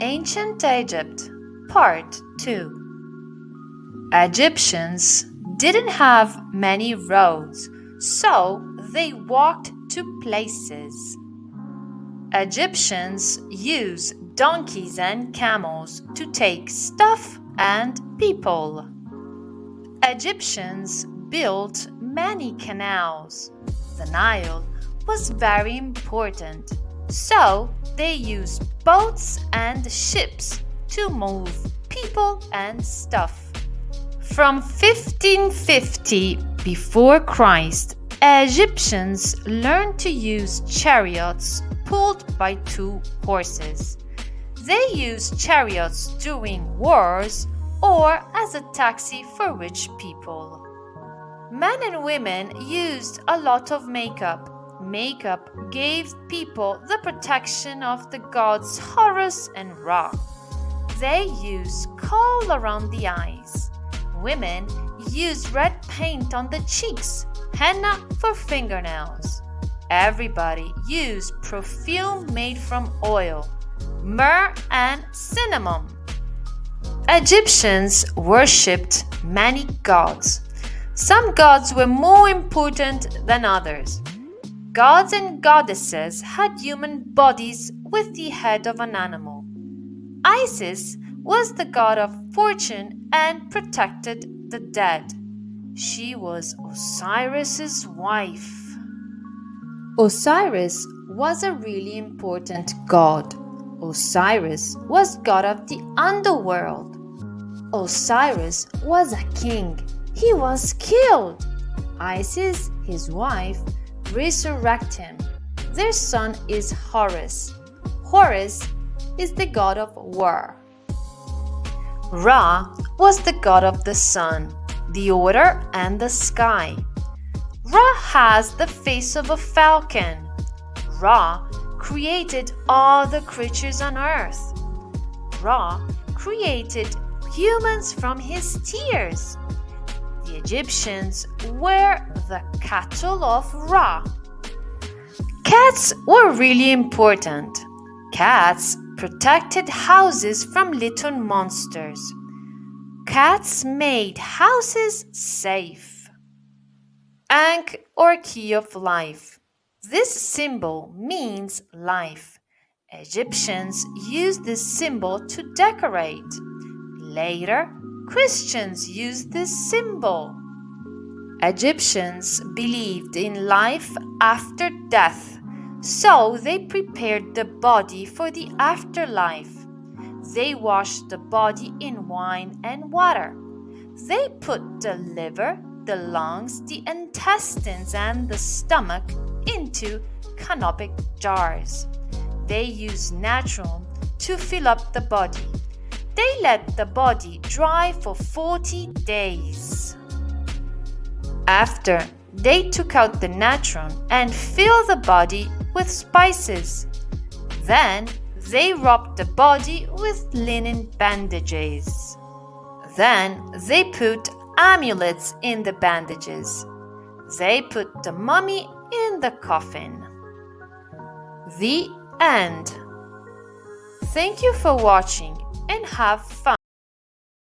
Ancient Egypt, Part 2. Egyptians didn't have many roads, so they walked to places. Egyptians used donkeys and camels to take stuff and people. Egyptians built many canals. The Nile was very important, so they used boats and ships to move people and stuff. From 1550 before Christ, Egyptians learned to use chariots pulled by 2 horses. They used chariots during wars or as a taxi for rich people. Men and women used a lot of makeup. Makeup gave people the protection of the gods Horus and Ra. They used kohl around the eyes. Women used red paint on the cheeks, henna for fingernails. Everybody used perfume made from oil, myrrh and cinnamon. Egyptians worshipped many gods. Some gods were more important than others. Gods and goddesses had human bodies with the head of an animal. Isis was the god of fortune and protected the dead. She was Osiris's wife. Osiris was a really important god. Osiris was god of the underworld. Osiris was a king. He was killed. Isis, his wife, resurrected him. Their son is Horus. Horus is the god of war. Ra was the god of the sun, the order, and the sky. Ra has the face of a falcon. Ra created all the creatures on earth. Ra created humans from his tears. The Egyptians were the cattle of Ra. Cats were really important. Cats protected houses from little monsters. Cats made houses safe. Ankh or key of life. This symbol means life. Egyptians used this symbol to decorate. Later, Christians used this symbol. Egyptians believed in life after death, so they prepared the body for the afterlife. They washed the body in wine and water. They put the liver, the lungs, the intestines, and the stomach into canopic jars. They used natron to fill up the body. They let the body dry for 40 days. After, they took out the natron and filled the body with spices. Then, they rubbed the body with linen bandages. Then, they put amulets in the bandages. They put the mummy in the coffin. The end. Thank you for watching and have fun.